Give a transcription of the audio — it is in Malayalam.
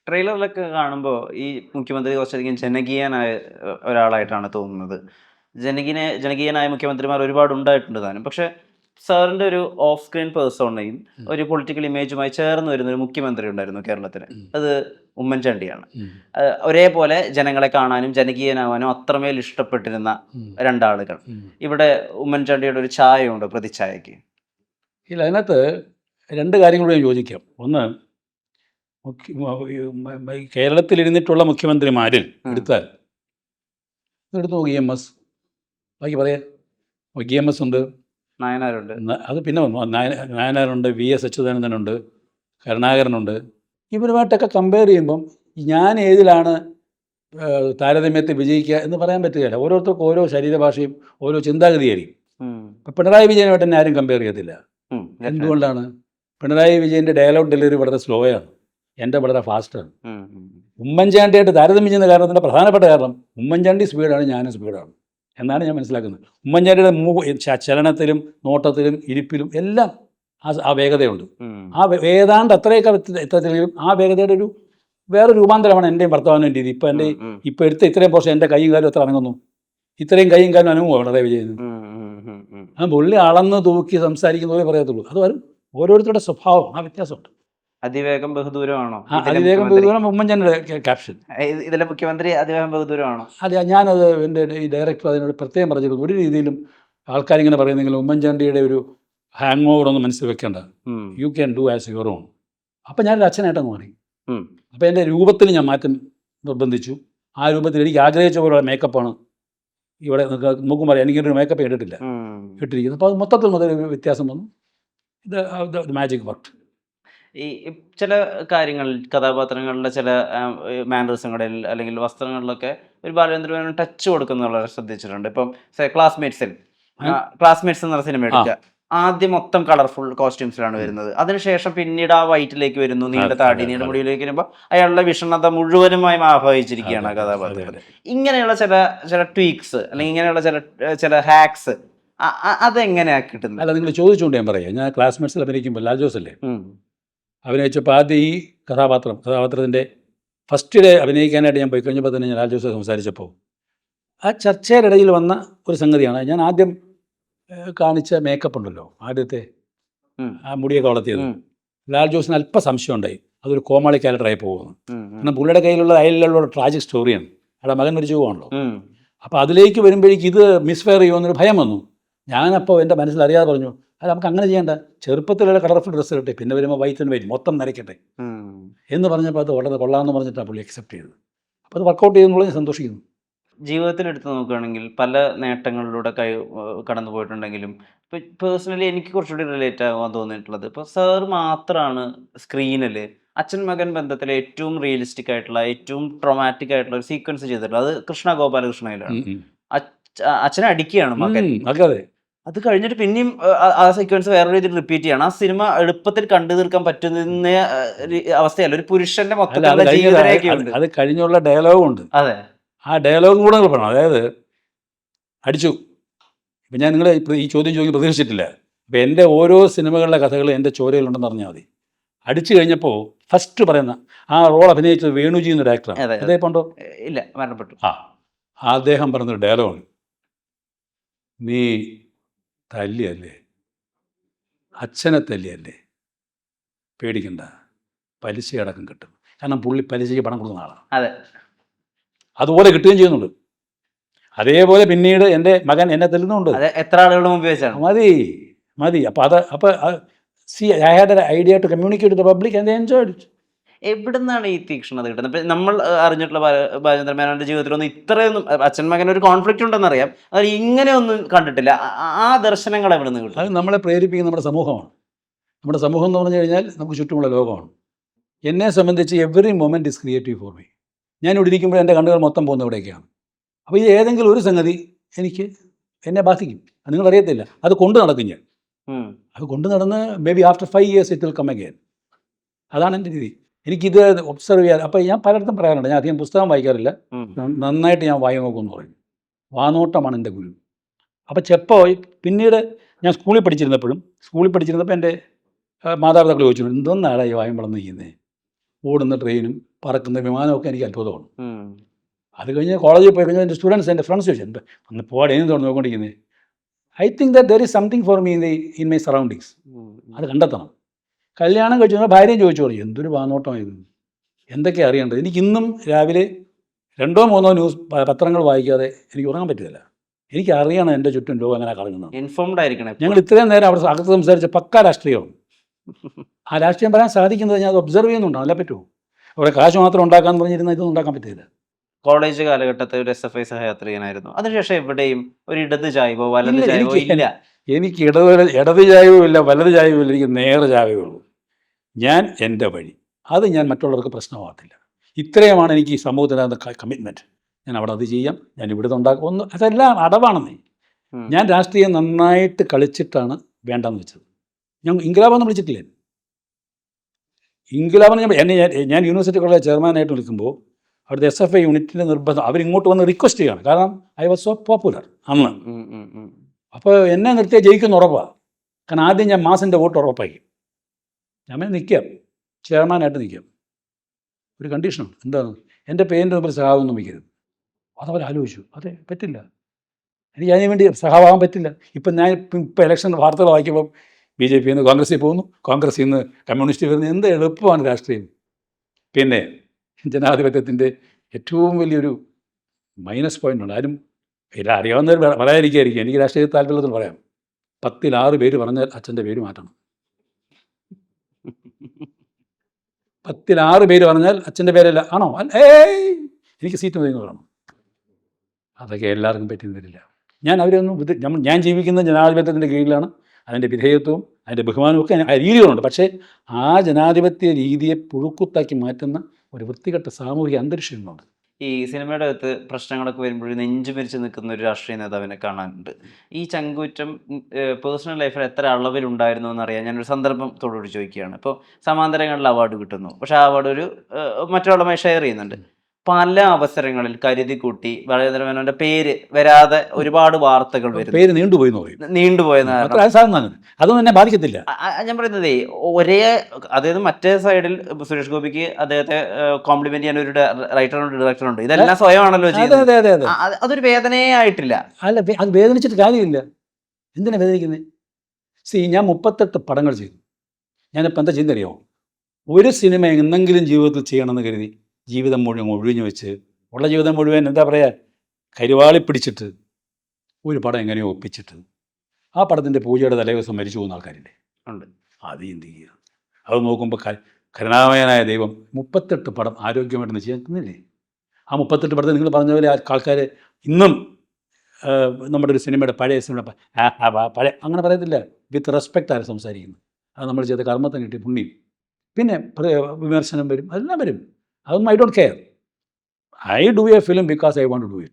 ട്രെയിലറിലൊക്കെ കാണുമ്പോൾ ഈ മുഖ്യമന്ത്രി കുറച്ചധികം ജനകീയനായ ഒരാളായിട്ടാണ് തോന്നുന്നത്. ജനകീയനായ മുഖ്യമന്ത്രിമാർ ഒരുപാട് ഉണ്ടായിട്ടുണ്ട് താനും. പക്ഷേ സാറിൻ്റെ ഒരു ഓഫ് സ്ക്രീൻ പേഴ്സോണയും ഒരു പൊളിറ്റിക്കൽ ഇമേജുമായി ചേർന്ന് വരുന്ന ഒരു മുഖ്യമന്ത്രി ഉണ്ടായിരുന്നു കേരളത്തിന്. അത് ഉമ്മൻചാണ്ടിയാണ്. ഒരേപോലെ ജനങ്ങളെ കാണാനും ജനകീയനാവാനും അത്രമേൽ ഇഷ്ടപ്പെട്ടിരുന്ന രണ്ടാളുകൾ. ഇവിടെ ഉമ്മൻചാണ്ടിയുടെ ഒരു ഛായയുണ്ട് പ്രതിച്ഛായയ്ക്ക്. ഇല്ല, അതിനകത്ത് രണ്ട് കാര്യങ്ങളോട് ഞാൻ യോജിക്കാം. ഒന്ന്, കേരളത്തിലിരുന്നിട്ടുള്ള മുഖ്യമന്ത്രിമാരിൽ എടുത്താൽ എടുത്തു നോക്കി EMS, ബാക്കി പറയാം. EMS ഉണ്ട്, നായനാരുണ്ട്, അത് പിന്നെ വന്നു. നായനാരുണ്ട്, VS അച്യുതാനന്ദനുണ്ട്, കരുണാകരനുണ്ട്. ഇവരുമായിട്ടൊക്കെ കമ്പയർ ചെയ്യുമ്പം ഞാൻ ഏതിലാണ് താരതമ്യത്തെ വിജയിക്കുക എന്ന് പറയാൻ പറ്റുകയില്ല. ഓരോരുത്തർക്കും ഓരോ ശരീരഭാഷയും ഓരോ ചിന്താഗതിയായിരിക്കും. ഇപ്പം പിണറായി വിജയനുമായിട്ട് തന്നെ ആരും കമ്പയർ ചെയ്യത്തില്ല. എന്തുകൊണ്ടാണ്? പിണറായി വിജയൻ്റെ ഡയലോഗ് ഡെലിവറി വളരെ സ്ലോയാണ്, എൻ്റെ വളരെ ഫാസ്റ്റാണ്. ഉമ്മൻചാണ്ടിയായിട്ട് താരതമ്യം ചെയ്യുന്ന കാരണത്തിൻ്റെ പ്രധാനപ്പെട്ട കാരണം ഉമ്മൻചാണ്ടി സ്പീഡാണ്, ഞാനും സ്പീഡാണ് എന്നാണ് ഞാൻ മനസ്സിലാക്കുന്നത്. ഉമ്മൻചാണ്ടിയുടെ ചലനത്തിലും നോട്ടത്തിലും ഇരിപ്പിലും എല്ലാം ആ വേഗതയുണ്ട്. ഏതാണ്ട് അത്രയൊക്കെ എത്തത്തിലും ആ വേഗതയുടെ ഒരു വേറെ രൂപാന്തരമാണ് എൻ്റെയും ഭർത്താവിൻ്റെ രീതി. ഇപ്പം എടുത്ത ഇത്രയും പോർഷൻ എൻ്റെ കൈയും കാലും എത്ര അനങ്ങുന്നു, ഇത്രയും കൈയും കാലും അനങ്ങുമോ പിണറായി വിജയന്? ആ പുള്ളി അളന്ന് തൂക്കി സംസാരിക്കുന്നതേ പറയത്തുള്ളൂ. അത് വരും ഓരോരുത്തരുടെ സ്വഭാവം, ആ വ്യത്യാസമുണ്ട്. അതിവേഗം ബഹുദൂരമാണോ? അതിവേഗം ബഹുദൂരം ഉമ്മൻചാണ്ടിയുടെ ക്യാപ്ഷൻ. ഇതിലെ മുഖ്യമന്ത്രി അതിവേഗം ബഹുദൂരമാണോ? അതെ, ഞാനത് എൻ്റെ ഈ ഡയറക്ടർ അതിനോട് പ്രത്യേകം പറഞ്ഞിരുന്നു. ഒരു രീതിയിലും ആൾക്കാരിങ്ങനെ പറയുന്നെങ്കിലും ഉമ്മൻചാണ്ടിയുടെ ഒരു ഹാങ് ഓവർ ഒന്നും മനസ്സിൽ വെക്കേണ്ട, you can do as your own. അപ്പം ഞാനൊരു അച്ഛനായിട്ടങ്ങ് മാറി. അപ്പോൾ എൻ്റെ രൂപത്തിൽ ഞാൻ മാറ്റം നിർബന്ധിച്ചു. ആ രൂപത്തിൽ എനിക്ക് ആഗ്രഹിച്ച പോലുള്ള മേക്കപ്പാണ് ഇവിടെ നോക്കും പറയാം. എനിക്കൊരു മേക്കപ്പ് ഇട്ടിട്ടില്ല, ഇട്ടിരിക്കുന്നത്. അപ്പോൾ അത് മൊത്തത്തിൽ മുതൽ വ്യത്യാസം വന്നു. ഇത് മാജിക് വർക്ക്. ഈ ചില കാര്യങ്ങളിൽ കഥാപാത്രങ്ങളുടെ ചില മാനറിസങ്ങളിൽ അല്ലെങ്കിൽ വസ്ത്രങ്ങളിലൊക്കെ ഒരു ബാലചന്ദ്രമേനോൻ ടച്ച് കൊടുക്കുന്നുള്ള ശ്രദ്ധിച്ചിട്ടുണ്ട്. ഇപ്പം ക്ലാസ്മേറ്റ്സ് എന്ന സിനിമ എടുക്കുക, ആദ്യം മൊത്തം കളർഫുൾ കോസ്റ്റ്യൂംസിലാണ് വരുന്നത്. അതിനുശേഷം പിന്നീട് ആ വൈറ്റിലേക്ക് വരുന്നു, നീണ്ട താടി നീണ്ട മുടിയിലേക്ക് വരുമ്പോൾ അയാളുടെ വിഷണ്ണത മുഴുവനുമായും ആഹ്വാനിച്ചിരിക്കുകയാണ് ആ കഥാപാത്രം. ഇങ്ങനെയുള്ള ചില ട്വീക്സ് അല്ലെങ്കിൽ ഇങ്ങനെയുള്ള ചില ഹാക്സ് അതെങ്ങനെയാ കിട്ടുന്നത്? അല്ല, നിങ്ങൾ ചോദിച്ചുകൊണ്ട് ഞാൻ പറയാം. ഞാൻ ക്ലാസ്മേറ്റ്സിൽ അഭിനയിക്കുമ്പോൾ ലാൽ ജോസ് അല്ലേ അഭിനയിച്ചപ്പോൾ ആദ്യം ഈ കഥാപാത്രത്തിൻ്റെ ഫസ്റ്റ് ഡേ അഭിനയിക്കാനായിട്ട് ഞാൻ പോയി കഴിഞ്ഞപ്പോൾ തന്നെ ഞാൻ ലാൽ ജോസ് സംസാരിച്ചപ്പോൾ ആ ചർച്ചയുടെ ഇടയിൽ വന്ന ഒരു സംഗതിയാണ്. ഞാൻ ആദ്യം കാണിച്ച മേക്കപ്പ് ഉണ്ടല്ലോ, ആദ്യത്തെ ആ മുടിയൊക്കെ വളർത്തിയത്, ലാൽ ജോസിന് അല്പം സംശയം ഉണ്ടായി അതൊരു കോമാളി ക്യാരക്ടറായി പോകുന്നു. കാരണം പുള്ളിയുടെ കയ്യിലുള്ള അയലിലുള്ള ട്രാജിക് സ്റ്റോറിയാണ്, അയാളുടെ മകൻ മരിച്ചു പോകാണല്ലോ. അപ്പോൾ അതിലേക്ക് വരുമ്പോഴേക്ക് ഇത് മിസ്ഫയർ ചെയ്യുമെന്നൊരു ഭയം വന്നു. ഞാനപ്പോൾ എൻ്റെ മനസ്സിൽ അറിയാതെ പറഞ്ഞു, അത് നമുക്ക് അങ്ങനെ ചെയ്യേണ്ട, ചെറുപ്പത്തിലുള്ള കളർഫുൾ ഡ്രസ്സ് ഇട്ടെ, പിന്നെ വരുമ്പോൾ വൈറ്റ് ആൻഡ് വൈറ്റ് മൊത്തം നരയ്ക്കട്ടെ എന്ന് പറഞ്ഞപ്പോൾ അത് വളരെ കൊള്ളാമെന്ന് പറഞ്ഞിട്ടാണ് പുള്ളി അക്സെപ്റ്റ് ചെയ്തത്. അപ്പോൾ അത് വർക്കൗട്ട് ചെയ്യുന്നുള്ളത് ഞാൻ സന്തോഷിക്കുന്നു. ജീവിതത്തിൽ എടുത്ത് നോക്കുകയാണെങ്കിൽ പല നേട്ടങ്ങളിലൂടെ കടന്നു പോയിട്ടുണ്ടെങ്കിലും ഇപ്പം പേഴ്സണലി എനിക്ക് കുറച്ചുകൂടി റിലേറ്റ് ആകാൻ തോന്നിയിട്ടുള്ളത് ഇപ്പോൾ സാർ മാത്രമാണ് സ്ക്രീനിൽ അച്ഛൻ മകൻ ബന്ധത്തിലെ ഏറ്റവും റിയലിസ്റ്റിക് ആയിട്ടുള്ള ഏറ്റവും ട്രോമാറ്റിക് ആയിട്ടുള്ള ഒരു സീക്വൻസ് ചെയ്തിട്ടുള്ളത്. അത് കൃഷ്ണ ഗോപാലകൃഷ്ണയിലാണ്. അച്ഛനെ അടിക്കുകയാണ് മകൻ. അത് കഴിഞ്ഞിട്ട് പിന്നെയും ആ സീക്വൻസ് വേറെ രീതിയിൽ റിപ്പീറ്റ് ചെയ്യണം. ആ സിനിമ എളുപ്പത്തിൽ കണ്ടു തീർക്കാൻ പറ്റുന്ന അവസ്ഥയല്ല. ഒരു പുരുഷന്റെ മൊത്തത്തിലുള്ള ജീവിതരേഖയുണ്ട്. അത് കഴിഞ്ഞുള്ള ഡയലോഗും ഉണ്ട്. അതെ, ആ ഡയലോഗും കൂടെ പറയണം. അതായത് അടിച്ചു. ഇപ്പം ഞാൻ നിങ്ങളെ ഈ ചോദ്യം ചോദിക്കാൻ പ്രതീക്ഷിച്ചിട്ടില്ല. അപ്പം എൻ്റെ ഓരോ സിനിമകളിലെ കഥകൾ എൻ്റെ ചോരയിലുണ്ടെന്ന് പറഞ്ഞാൽ മതി. അടിച്ചു കഴിഞ്ഞപ്പോൾ ഫസ്റ്റ് പറയുന്ന ആ റോൾ അഭിനയിച്ചത് വേണുജി എന്ന ഡയറക്ടറാണ്. അദ്ദേഹം ഉണ്ടോ? ഇല്ല, മരണപ്പെട്ടു. അദ്ദേഹം പറഞ്ഞൊരു ഡയലോഗാണ്, നീ തല്ലിയല്ലേ, അച്ഛനെ തല്ലിയല്ലേ, പേടിക്കണ്ട, പലിശയടക്കം കിട്ടും. കാരണം പുള്ളി പലിശയ്ക്ക് പണം കൊടുക്കുന്ന ആളാണ്. അതെ, അതുപോലെ കിട്ടുകയും ചെയ്യുന്നുണ്ട്. അതേപോലെ പിന്നീട് എൻ്റെ മകൻ എന്നെ തല്ലുന്നുണ്ട്. എത്ര ആളുകളും ഉപയോഗിച്ചാണ്. മതി. അപ്പോൾ I had an idea to communicate to the public and they enjoyed it. എവിടുന്നാണ് ഈ തീക്ഷ്ണത കിട്ടുന്നത്? ഇപ്പം നമ്മൾ അറിഞ്ഞിട്ടുള്ള ബാലചന്ദ്രൻ മേനോന്റെ ജീവിതത്തിലൊന്നും ഇത്രയൊന്നും അച്ഛൻ മകൻ ഒരു കോൺഫ്ലിക്റ്റ് ഉണ്ടെന്നറിയാം, അത് ഇങ്ങനെയൊന്നും കണ്ടിട്ടില്ല. ആ ദർശനങ്ങൾ എവിടെ നിന്ന് കിട്ടും? അത് നമ്മളെ പ്രേരിപ്പിക്കുന്ന നമ്മുടെ സമൂഹമാണ്. നമ്മുടെ സമൂഹം എന്ന് പറഞ്ഞു കഴിഞ്ഞാൽ നമുക്ക് ചുറ്റുമുള്ള ലോകമാണ്. എന്നെ സംബന്ധിച്ച് every moment is creative for me. ഞാനിവിടെ ഇരിക്കുമ്പോൾ എൻ്റെ കണ്ണുകൾ മൊത്തം പോകുന്ന ഇവിടേക്കാണ്. അപ്പോൾ ഈ ഏതെങ്കിലും ഒരു സംഗതി എന്നെ ബാധിക്കും. അത് നിങ്ങളറിയത്തില്ല. അത് കൊണ്ട് നടക്കും ഞാൻ. അത് കൊണ്ട് നടന്ന് maybe after 5 years it will come again. അതാണ് എൻ്റെ രീതി. എനിക്കിത് ഒബ്സർവ് ചെയ്യാൻ. അപ്പോൾ ഞാൻ പലയിടത്തും പറയാറുണ്ട്, ഞാൻ അധികം പുസ്തകം വായിക്കാറില്ല, നന്നായിട്ട് ഞാൻ വായി നോക്കുമെന്ന് പറയും. വാനോട്ടമാണ് എൻ്റെ ഗുരു. അപ്പോൾ പിന്നീട് ഞാൻ സ്കൂളിൽ പഠിച്ചിരുന്നപ്പോൾ എൻ്റെ മാതാപിതാക്കൾ ചോദിച്ചു, എന്തൊന്നാണ് ഈ വായും വളർന്ന് ചെയ്യുന്നത്, ഓടുന്ന ട്രെയിനും പറക്കുന്ന വിമാനമൊക്കെ എനിക്ക് അത്ഭുതമാണ്. ഉം. അത് കഴിഞ്ഞ് കോളേജിൽ പോയി കഴിഞ്ഞാൽ എൻ്റെ സ്റ്റുഡൻസ്, എൻ്റെ ഫ്രണ്ട്സ് ചോദിച്ചു, എന്താ അന്ന് പോകാൻ എന്തുകൊണ്ട് നോക്കിക്കൊണ്ടിരിക്കുന്നത്? I think that there is something for me in my surroundings. ഉം. അത് കണ്ടെത്തണം. കല്യാണം കഴിച്ചു കഴിഞ്ഞാൽ ഭാര്യയും ചോദിച്ചു പറയും, എന്തൊരു വാനോട്ടമായത്, എന്തൊക്കെയാണ് അറിയേണ്ടത്. എനിക്കിന്നും രാവിലെ 2-3 ന്യൂസ് പത്രങ്ങൾ വായിക്കാതെ എനിക്ക് ഉറങ്ങാൻ പറ്റില്ല. എനിക്ക് അറിയണം എൻ്റെ ചുറ്റും ലോകം അങ്ങനെ കറങ്ങുന്നത്. ഇൻഫോംഡ് ആയിരിക്കണം എപ്പോഴും. ഞങ്ങൾ ഇത്രയും നേരം അവിടെ അകത്ത് സംസാരിച്ച പക്കാ രാഷ്ട്രീയമാണ്. ആ രാഷ്ട്രീയം പറയാൻ സാധിക്കുന്നത് ഞാൻ അത് ഒബ്സർവ് ചെയ്യുന്നുണ്ടോ, അല്ല പറ്റുമോ? അവിടെ കാശ് മാത്രം ഉണ്ടാക്കാമെന്ന് പറഞ്ഞിരുന്നാൽ ഇതൊന്നും ഉണ്ടാക്കാൻ പറ്റില്ല. കോളേജ് കാലഘട്ടത്തിൽ ഒരു SFI സഹയാത്രികനായിരുന്നു. അതിനുശേഷം എവിടെയും ഒരു ഇടത് ചായ്വോ വലത് ഇല്ല, ചായ്വോ ഇല്ല. എനിക്ക് ഇടത് ചായവും ഇല്ല, വലത് ചായവും ഇല്ല, എനിക്ക് നേരെ ചായവേ ഉള്ളൂ. ഞാൻ എൻ്റെ വഴി, അത് ഞാൻ മറ്റുള്ളവർക്ക് പ്രശ്നമാകത്തില്ല. ഇത്രയുമാണ് എനിക്ക് ഈ സമൂഹത്തിനകത്ത് കമ്മിറ്റ്മെൻറ്റ്. ഞാൻ അവിടെ അത് ചെയ്യാം, ഞാൻ ഇവിടുത്തെ ഉണ്ടാക്കും, ഒന്ന് അതെല്ലാം അടവാണെന്നേ. ഉം. ഞാൻ രാഷ്ട്രീയം നന്നായിട്ട് കളിച്ചിട്ടാണ് വേണ്ടെന്ന് വെച്ചത്. ഞാൻ ഇൻക്ലാബൊന്നും വിളിച്ചിട്ടില്ല. ഇൻക്ലാബിന് ഞാൻ യൂണിവേഴ്സിറ്റി കോളേജ് ചെയർമാനായിട്ട് വിളിക്കുമ്പോൾ അവിടുത്തെ SFI യൂണിറ്റിൻ്റെ നിർബന്ധം, അവരിങ്ങോട്ട് വന്ന് റിക്വസ്റ്റ് ചെയ്യണം. കാരണം ഐ വാസ് സോ പോപ്പുലർ അന്ന്. ഉം. ഉം. ഉം. അപ്പോൾ എന്നെ നിർത്തിയാൽ ജയിക്കുന്ന ഉറപ്പാണ്. കാരണം ആദ്യം ഞാൻ മാസിൻ്റെ വോട്ട് ഉറപ്പാക്കി. ഞാൻ നിൽക്കാം, ചെയർമാനായിട്ട് നിൽക്കാം. ഒരു കണ്ടീഷനുണ്ട്. എന്താണ്? എൻ്റെ പേരിൻ്റെ മുമ്പിൽ സഹാവൊന്നും വയ്ക്കരുത്. അതവർ ആലോചിച്ചു. അതെ, പറ്റില്ല, എനിക്ക് അതിന് വേണ്ടി സഹാവാകാൻ പറ്റില്ല. ഞാൻ ഇപ്പോൾ ഇലക്ഷൻ വാർത്തകൾ വായിക്കുമ്പം BJP നിന്ന് കോൺഗ്രസ്സിൽ പോകുന്നു, കോൺഗ്രസ്സിൽ നിന്ന് കമ്മ്യൂണിസ്റ്റ് വരുന്നു. എന്ത് എളുപ്പമാണ് രാഷ്ട്രീയം. പിന്നെ ജനാധിപത്യത്തിൻ്റെ ഏറ്റവും വലിയൊരു മൈനസ് പോയിൻ്റുണ്ട്. ആരും എല്ലാം അറിയാവുന്നവർ പറയാതിരിക്കുകയായിരിക്കും. എനിക്ക് രാഷ്ട്രീയ താല്പര്യത്തിൽ പറയാം. 10-ൽ 6 പേര് പറഞ്ഞാൽ അച്ഛൻ്റെ പേര് മാറ്റണം. 10-ൽ 6 പേര് പറഞ്ഞാൽ അച്ഛൻ്റെ പേരല്ല ആണോ, ഏയ് എനിക്ക് സീറ്റ് മതി എന്ന് പറയണം. അതൊക്കെ എല്ലാവർക്കും പറ്റിയെന്ന് വരില്ല. ഞാൻ അവരൊന്നും ഞാൻ ജീവിക്കുന്ന ജനാധിപത്യത്തിൻ്റെ കീഴിലാണ്. അതിൻ്റെ വിധേയത്വവും അതിൻ്റെ ബഹുമാനവും ഒക്കെ രീതികളുണ്ട്. പക്ഷേ ആ ജനാധിപത്യ രീതിയെ പുഴുക്കുത്താക്കി മാറ്റുന്ന ഒരു വൃത്തികെട്ട സാമൂഹിക അന്തരീക്ഷമുണ്ട്. ഈ സിനിമയുടെ അകത്ത് പ്രശ്നങ്ങളൊക്കെ വരുമ്പോഴും നെഞ്ചു മരിച്ച് നിൽക്കുന്ന ഒരു രാഷ്ട്രീയ നേതാവിനെ കാണാനുണ്ട്. ഈ ചങ്കൂറ്റം പേഴ്സണൽ ലൈഫിൽ എത്ര അളവിലുണ്ടായിരുന്നു എന്നറിയാൻ ഞാനൊരു സന്ദർഭത്തോടുകൂടി ചോദിക്കുകയാണ്. ഇപ്പോൾ സമാന്തരങ്ങളിൽ അവാർഡ് കിട്ടുന്നു, പക്ഷേ ആ അവാർഡ് ഒരു മറ്റുള്ളവരുമായി ഷെയർ ചെയ്യുന്നുണ്ട്. പല അവസരങ്ങളിൽ കരുതി കൂട്ടി ബാലചന്ദ്രമേനോന്റെ പേര് വരാതെ ഒരുപാട് വാർത്തകൾ വരുന്നു. പേര് നീണ്ടുപോയി എന്ന് പറയും. നീണ്ടുപോയെന്ന് അതൊന്നും എന്നെ ബാധിക്കത്തില്ല. ഞാൻ പറയുന്നതേ ഒരേ, അതായത് മറ്റേ സൈഡിൽ സുരേഷ് ഗോപിക്ക് അദ്ദേഹത്തെ കോംപ്ലിമെന്റ് ചെയ്യാൻ ഒരു റൈറ്ററുണ്ട്, ഡയറക്ടറുണ്ട്. ഇതെല്ലാം സ്വയമാണല്ലോ ചെയ്യുന്നത്. അതെ. അതൊരു വേദനയേ ആയിട്ടില്ല. അല്ല, അത് വേദനിച്ചിട്ട് കാര്യമില്ല. എന്തിനാ വേദനിക്കുന്നത്? ഞാൻ 38 പടങ്ങൾ ചെയ്തു. ഞാനിപ്പോൾ എന്താ ചെയ്യുന്നറിയാമോ? ഒരു സിനിമ എന്നെങ്കിലും ജീവിതത്തിൽ ചെയ്യണമെന്ന് കരുതി ജീവിതം മുഴുവൻ ഒഴിഞ്ഞു വെച്ച്, ഉള്ള ജീവിതം മുഴുവൻ എന്താ പറയുക, കരുവാളി പിടിച്ചിട്ട് ഒരു പടം എങ്ങനെയോ ഒപ്പിച്ചിട്ട് ആ പടത്തിൻ്റെ പൂജയുടെ തലേദിവസം മരിച്ചു പോകുന്ന ആൾക്കാരില്ലേ ഉണ്ട്. അത് എന്ത് ചെയ്യുക? അത് നോക്കുമ്പോൾ കരുണാമയനായ ദൈവം 38 പടം ആരോഗ്യമായിട്ട് ചെയ്യാൻ തന്നില്ലേ? ആ 38 പടത്തിൽ നിങ്ങൾ പറഞ്ഞ പോലെ ആൾക്കാർ ഇന്നും നമ്മുടെ ഒരു സിനിമയുടെ പഴയ സിനിമയുടെ പഴയ അങ്ങനെ പറയത്തില്ല. വിത്ത് റെസ്പെക്റ്റ് ആണ് സംസാരിക്കുന്നത്. അത് നമ്മൾ ചെയ്ത കർമ്മത്തിന് കിട്ടിയ പുണ്യം. പിന്നെ വിമർശനം വരും, അതെല്ലാം വരും. അതൊന്നും I don't care. I do a film because I want to do it.